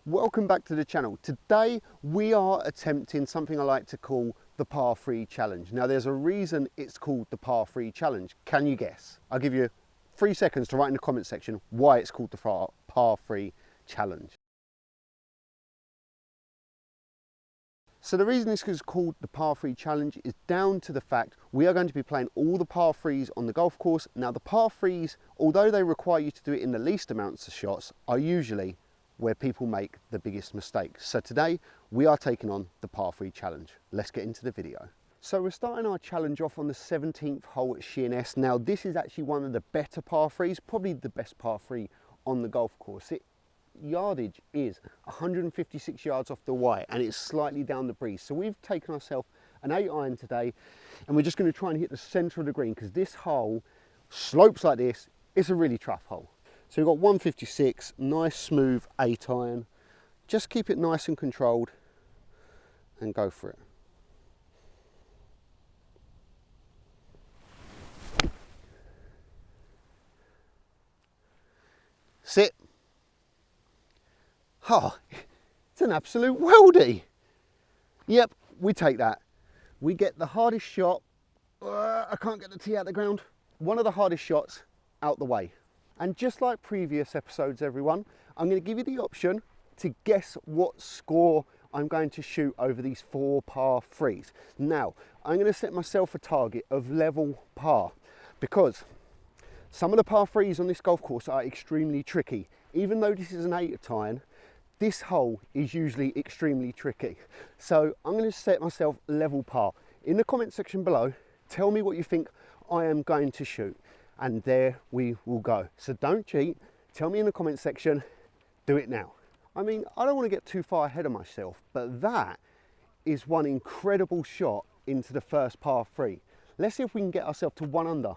Welcome back to the channel. Today we are attempting something I like to call the par 3 challenge. Now there's a reason it's called the par 3 challenge. Can you guess? I'll give you 3 seconds to write in the comment section why it's called the par 3 challenge. So the reason this is called the par 3 challenge is down to the fact we are going to be playing all the par 3s on the golf course. Now the par 3s, although they require you to do it in the least amounts of shots, are usually where people make the biggest mistakes. So today we are taking on the par 3 challenge. Let's get into the video. So we're starting our challenge off on the 17th hole at Sheerness. Now this is actually one of the better par 3s, probably the best par 3 on the golf course. Yardage is 156 yards off the white and it's slightly down the breeze. So we've taken ourselves an 8-iron today and we're just going to try and hit the centre of the green because this hole slopes like this. It's a really tough hole. So we've got 156, nice smooth 8-iron. Just keep it nice and controlled and go for it. Sit. Oh, it's an absolute weldy. Yep, we take that. We get the hardest shot. I can't get the tee out of the ground. One of the hardest shots out the way. And just like previous episodes, everyone, I'm going to give you the option to guess what score I'm going to shoot over these 4 par 3s. Now, I'm going to set myself a target of level par because some of the par 3s on this golf course are extremely tricky. Even though this is an 8-iron, this hole is usually extremely tricky. So I'm going to set myself level par. In the comment section below, tell me what you think I am going to shoot. And there we will go. So don't cheat, tell me in the comment section, do it now. I mean, I don't want to get too far ahead of myself, but that is one incredible shot into the first par 3. Let's see if we can get ourselves to 1 under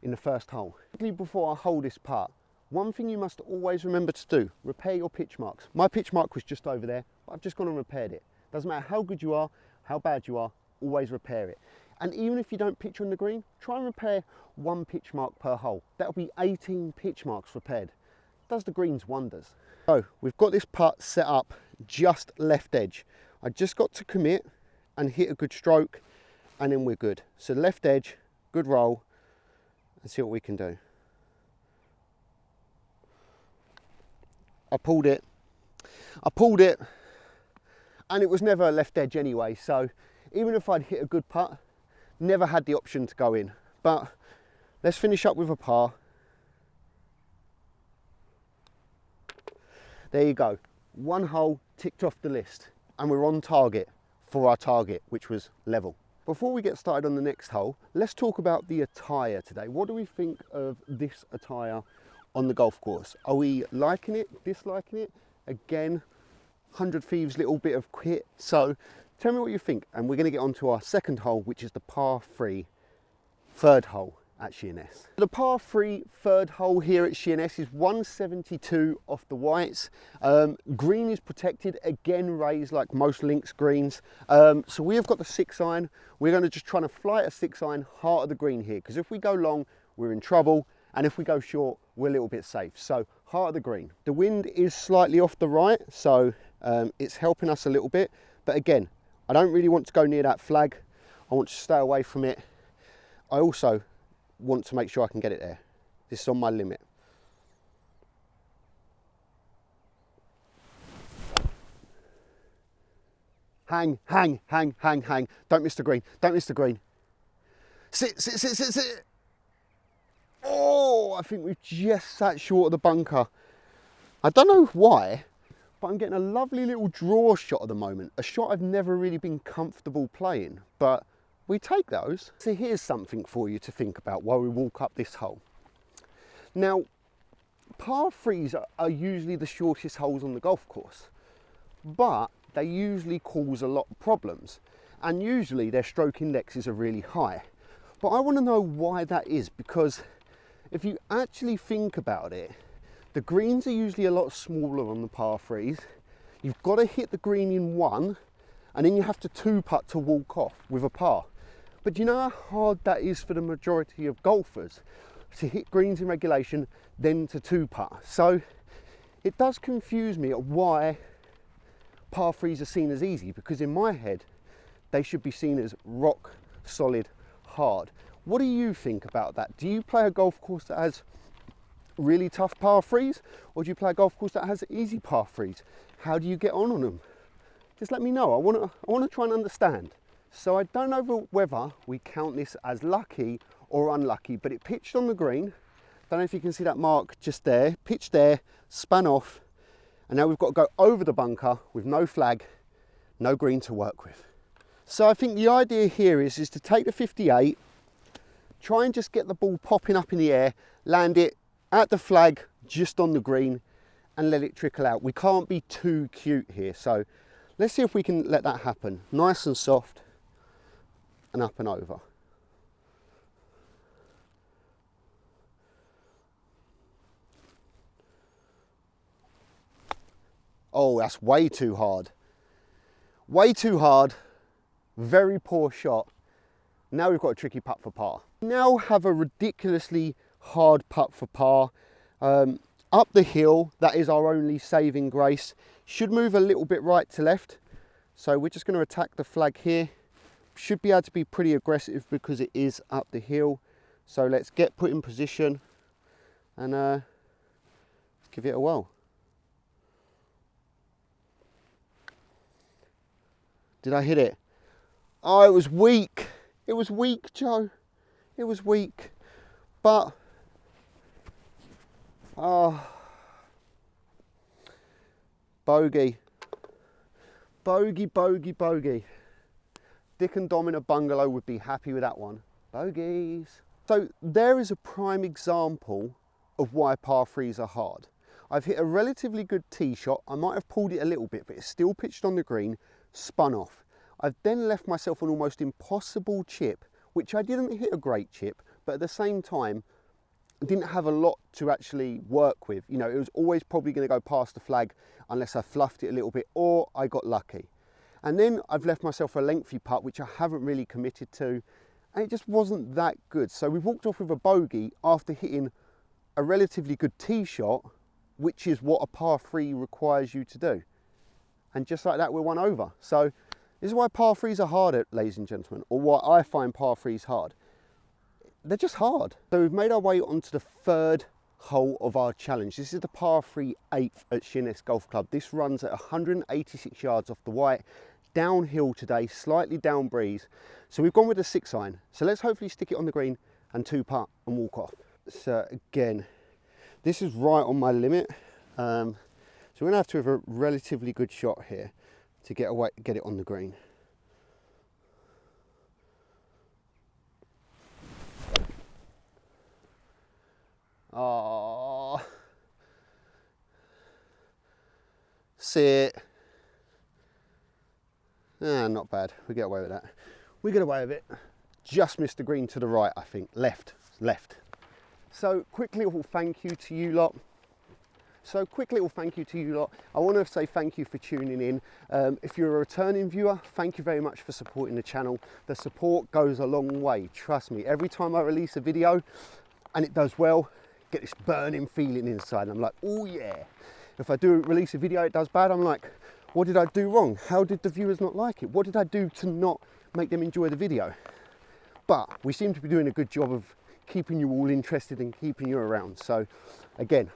in the first hole. Before I hold this putt, one thing you must always remember to do, repair your pitch marks. My pitch mark was just over there, but I've just gone and repaired it. Doesn't matter how good you are, how bad you are, always repair it. And even if you don't pitch on the green, try and repair 1 pitch mark per hole. That'll be 18 pitch marks repaired. Does the greens wonders. So we've got this putt set up just left edge. I just got to commit and hit a good stroke and then we're good. So left edge, good roll, and see what we can do. I pulled it and it was never a left edge anyway. So even if I'd hit a good putt, never had the option to go in. But let's finish up with a par. There you go. 1 hole ticked off the list and we're on target for our target, which was level. Before we get started on the next hole, let's talk about the attire today. What do we think of this attire on the golf course? Are we liking it, disliking it? Again, 100 Thieves little bit of kit. So tell me what you think, and we're going to get on to our second hole, which is the par 3 third hole at Sheerness. The par 3 third hole here at Sheerness is 172 off the whites. Green is protected, again raised like most links greens. So we have got the 6-iron. We're going to just try to fly at a 6-iron heart of the green here, because if we go long, we're in trouble, and if we go short, we're a little bit safe. So heart of the green. The wind is slightly off the right, so it's helping us a little bit, but again, I don't really want to go near that flag. I want to stay away from it. I also want to make sure I can get it there. This is on my limit. Hang, hang, hang, hang, hang. Don't miss the green, don't miss the green. Sit, sit, sit, sit, sit. Oh, I think we've just sat short of the bunker. I don't know why, but I'm getting a lovely little draw shot at the moment. A shot I've never really been comfortable playing, but we take those. So here's something for you to think about while we walk up this hole. Now, par 3s are usually the shortest holes on the golf course, but they usually cause a lot of problems. And usually their stroke indexes are really high. But I want to know why that is, because if you actually think about it, the greens are usually a lot smaller on the par 3s. You've got to hit the green in 1, and then you have to 2-putt to walk off with a par. But do you know how hard that is for the majority of golfers? To hit greens in regulation, then to 2-putt. So it does confuse me at why par threes are seen as easy, because in my head, they should be seen as rock solid hard. What do you think about that? Do you play a golf course that has really tough par threes, or do you play a golf course that has easy par threes? How do you get on them? Just let me know. I want to try and understand. So I don't know whether we count this as lucky or unlucky, but it pitched on the green. Don't know if you can see that mark just there. Pitched there, spun off, and now we've got to go over the bunker with no flag, no green to work with. So I think the idea here is to take the 58, try and just get the ball popping up in the air, land it at the flag just on the green, and let it trickle out. We can't be too cute here, so let's see if we can let that happen. Nice and soft and up and over. Oh, that's way too hard. Way too hard. Very poor shot. Now we've got a tricky putt for par. Now have a ridiculously hard putt for par. Up the hill, that is our only saving grace. Should move a little bit right to left. So we're just going to attack the flag here. Should be able to be pretty aggressive because it is up the hill. So let's get put in position and give it a whirl. Did I hit it? Oh, it was weak. It was weak, Joe. It was weak. But, oh, bogey. Bogey, bogey, bogey. Dick and Dom in a bungalow would be happy with that one. Bogeys. So there is a prime example of why par threes are hard. I've hit a relatively good tee shot. I might have pulled it a little bit, but it's still pitched on the green, spun off. I've then left myself an almost impossible chip, which I didn't hit a great chip, but at the same time, I didn't have a lot to actually work with. You know, it was always probably going to go past the flag unless I fluffed it a little bit or I got lucky. And then I've left myself a lengthy putt, which I haven't really committed to, and it just wasn't that good. So we walked off with a bogey after hitting a relatively good tee shot, which is what a par three requires you to do. And just like that, we're one over. So this is why par threes are hard, ladies and gentlemen, or why I find par threes hard. They're just hard. So we've made our way onto the third hole of our challenge. This is the par 3 8th at Sheerness Golf Club. This runs at 186 yards off the white, downhill today, slightly down breeze. So we've gone with a 6 iron. So let's hopefully stick it on the green and 2-putt and walk off. So again, this is right on my limit. So we're gonna have to have a relatively good shot here to get it on the green. Oh, sit. Ah, not bad. We get away with that. We get away with it. Just missed the green to the right, I think. Left. So quick little thank you to you lot. I want to say thank you for tuning in. If you're a returning viewer, thank you very much for supporting the channel. The support goes a long way, trust me. Every time I release a video and it does well, get this burning feeling inside. I'm like, oh yeah. If I do release a video, it does bad, I'm like, what did I do wrong? How did the viewers not like it? What did I do to not make them enjoy the video? But we seem to be doing a good job of keeping you all interested and keeping you around. So again,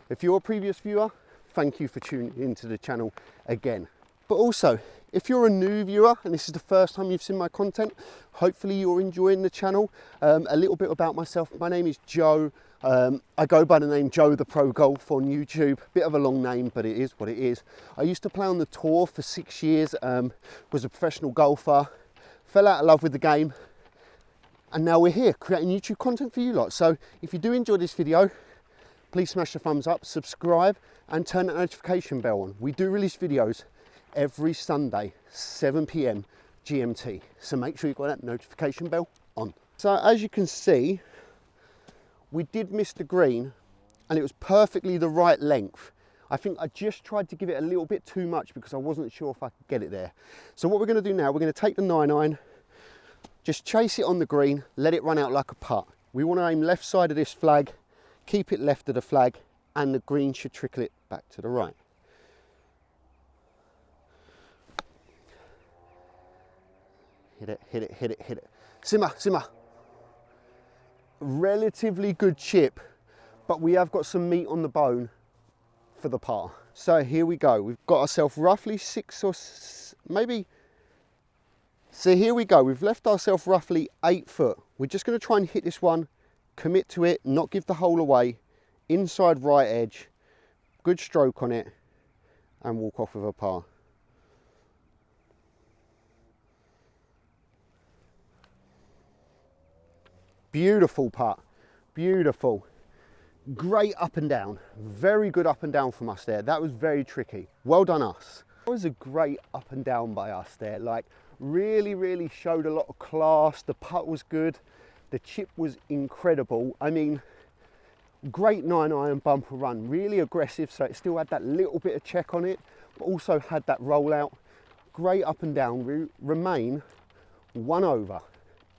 if you're a previous viewer, thank you for tuning into the channel again. But also, if you're a new viewer and this is the first time you've seen my content, hopefully you're enjoying the channel. A little bit about myself. My name is Joe. I go by the name Joe the Pro Golf on YouTube. Bit of a long name, but it is what it is. I used to play on the tour for 6 years, was a professional golfer, fell out of love with the game, and now we're here creating YouTube content for you lot. So if you do enjoy this video, please smash the thumbs up, subscribe, and turn that notification bell on. We do release videos every Sunday, 7 PM GMT. So make sure you've got that notification bell on. So as you can see, we did miss the green and it was perfectly the right length. I think I just tried to give it a little bit too much because I wasn't sure if I could get it there. So what we're going to do now, we're going to take the 9 iron, just chase it on the green, let it run out like a putt. We want to aim left side of this flag, keep it left of the flag, and the green should trickle it back to the right. Hit it, hit it, hit it, hit it. Simmer, simmer. Relatively good chip, but we have got some meat on the bone for the par. So here we go. We've got ourselves roughly 6 or maybe. So here we go. We've left ourselves roughly 8 foot. We're just going to try and hit this one, commit to it, not give the hole away. Inside right edge, good stroke on it, and walk off with a par. Beautiful putt, beautiful. Great up and down, very good up and down from us there. That was very tricky. Well done us. That was a great up and down by us there. Like really showed a lot of class. The putt was good. The chip was incredible. I mean, great 9-iron bumper run, really aggressive. So it still had that little bit of check on it, but also had that rollout. Great up and down, remain 1 over,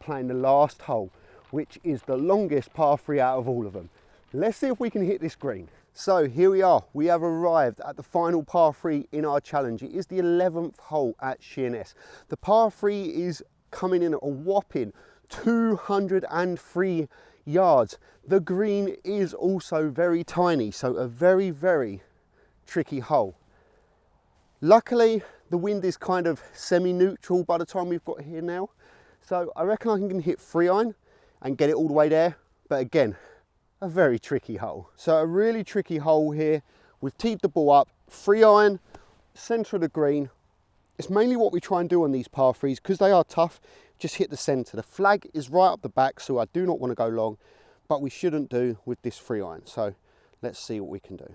playing the last hole, which is the longest par 3 out of all of them. Let's see if we can hit this green. So here we are, we have arrived at the final par 3 in our challenge. It is the 11th hole at Sheerness. The par 3 is coming in at a whopping 203 yards. The green is also very tiny, so a very tricky hole. Luckily, the wind is kind of semi-neutral by the time we've got here now. So I reckon I can hit 3-iron and get it all the way there. But again, a very tricky hole. So a really tricky hole here. We've teed the ball up, 3-iron, centre of the green. It's mainly what we try and do on these par 3s because they are tough. Just hit the centre. The flag is right up the back, so I do not want to go long, but we shouldn't do with this 3-iron. So let's see what we can do.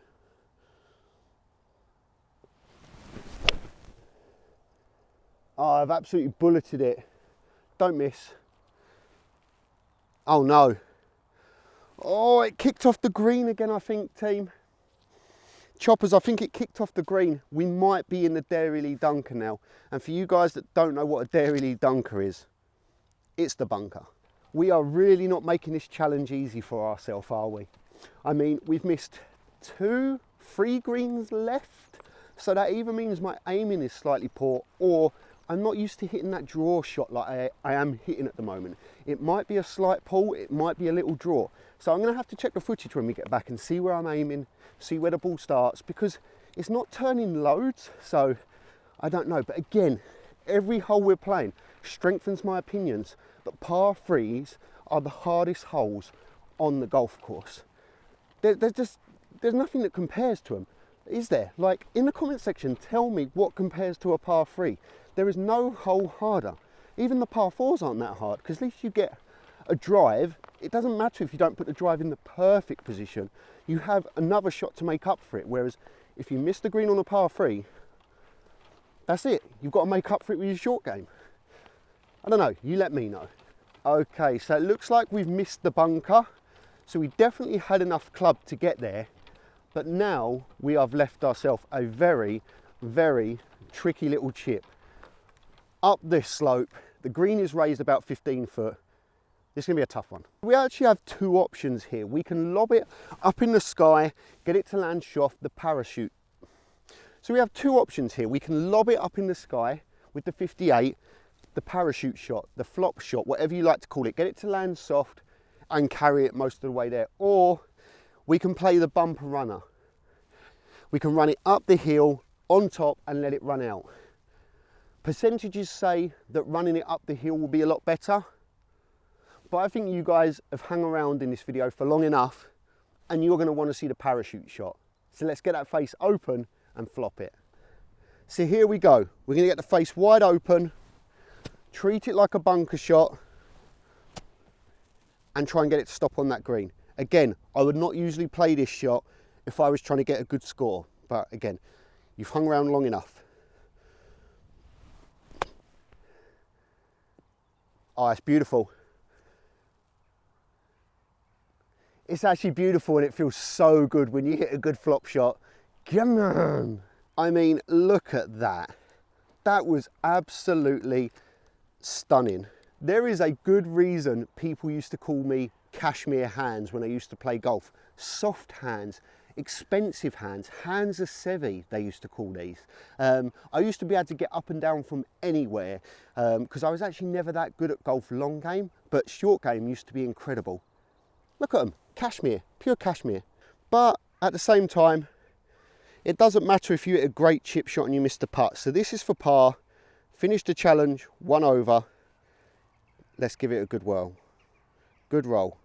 Oh, I've absolutely bulleted it. Don't miss. Oh no. Oh, it kicked off the green again, I think, team. Choppers, I think it kicked off the green. We might be in the Dairy Lee Dunker now. And for you guys that don't know what a Dairy Lee Dunker is, it's the bunker. We are really not making this challenge easy for ourselves, are we? I mean, we've missed 2, 3 greens left. So that either means my aiming is slightly poor, or I'm not used to hitting that draw shot like I am hitting at the moment. It might be a slight pull, it might be a little draw. So I'm going to have to check the footage when we get back and see where I'm aiming, see where the ball starts, because it's not turning loads, so I don't know. But again, every hole we're playing strengthens my opinions that par 3s are the hardest holes on the golf course. There's nothing that compares to them, is there? Like, in the comment section, tell me what compares to a par 3. There is no hole harder. Even the par 4s aren't that hard, because at least you get a drive. It doesn't matter if you don't put the drive in the perfect position. You have another shot to make up for it. Whereas if you miss the green on a par 3, that's it. You've got to make up for it with your short game. I don't know. You let me know. Okay, so it looks like we've missed the bunker. So we definitely had enough club to get there. But now we have left ourselves a very tricky little chip. Up this slope, the green is raised about 15 foot. This is going to be a tough one. We actually have 2 options here. We can lob it up in the sky, get it to land soft, the parachute. So we have 2 options here. We can lob it up in the sky with the 58, the parachute shot, the flop shot, whatever you like to call it. Get it to land soft and carry it most of the way there. Or we can play the bumper runner. We can run it up the hill, on top, and let it run out. Percentages say that running it up the hill will be a lot better. But I think you guys have hung around in this video for long enough and you're going to want to see the parachute shot. So let's get that face open and flop it. So here we go. We're going to get the face wide open, treat it like a bunker shot and try and get it to stop on that green. Again, I would not usually play this shot if I was trying to get a good score. But again, you've hung around long enough. Oh, it's beautiful. It's actually beautiful and it feels so good when you hit a good flop shot. Come on. I mean, look at that. That was absolutely stunning. There is a good reason people used to call me cashmere hands when I used to play golf. Soft hands. expensive hands, hands of Sevi, they used to call these. I used to be able to get up and down from anywhere because I was actually never that good at golf long game, but short game used to be incredible. Look at them, cashmere, pure cashmere. But at the same time, it doesn't matter if you hit a great chip shot and you missed the putt. So this is for par, finished the challenge, 1 over. Let's give it a good whirl. Good roll.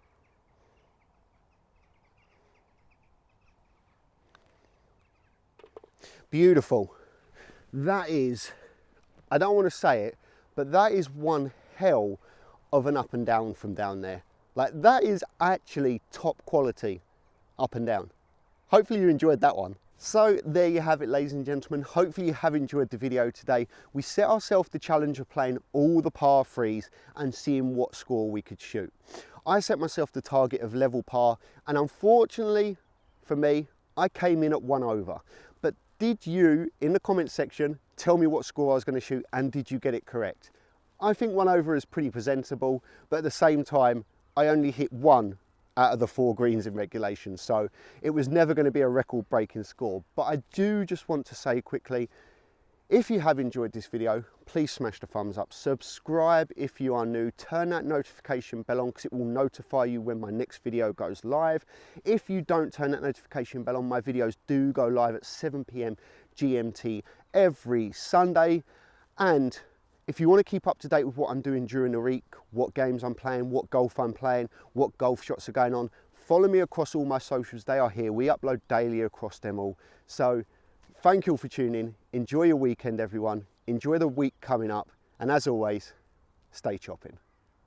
Beautiful. That is, I don't want to say it, but that is one hell of an up and down from down there. Like, that is actually top quality up and down. Hopefully you enjoyed that one. So there you have it, ladies and gentlemen. Hopefully you have enjoyed the video today. We set ourselves the challenge of playing all the par threes and seeing what score we could shoot. I set myself the target of level par, and unfortunately for me, I came in at 1 over. But did you, in the comment section, tell me what score I was going to shoot, and did you get it correct? I think 1 over is pretty presentable, but at the same time, I only hit 1 out of the 4 greens in regulation, so it was never going to be a record-breaking score. But I do just want to say quickly, if you have enjoyed this video, please smash the thumbs up, subscribe if you are new, turn that notification bell on because it will notify you when my next video goes live. If you don't turn that notification bell on, my videos do go live at 7 PM GMT every Sunday. And if you want to keep up to date with what I'm doing during the week, what games I'm playing, what golf I'm playing, what golf shots are going on, follow me across all my socials. They are here. We upload daily across them all. So thank you all for tuning in. Enjoy your weekend, everyone. Enjoy the week coming up. And as always, stay chopping.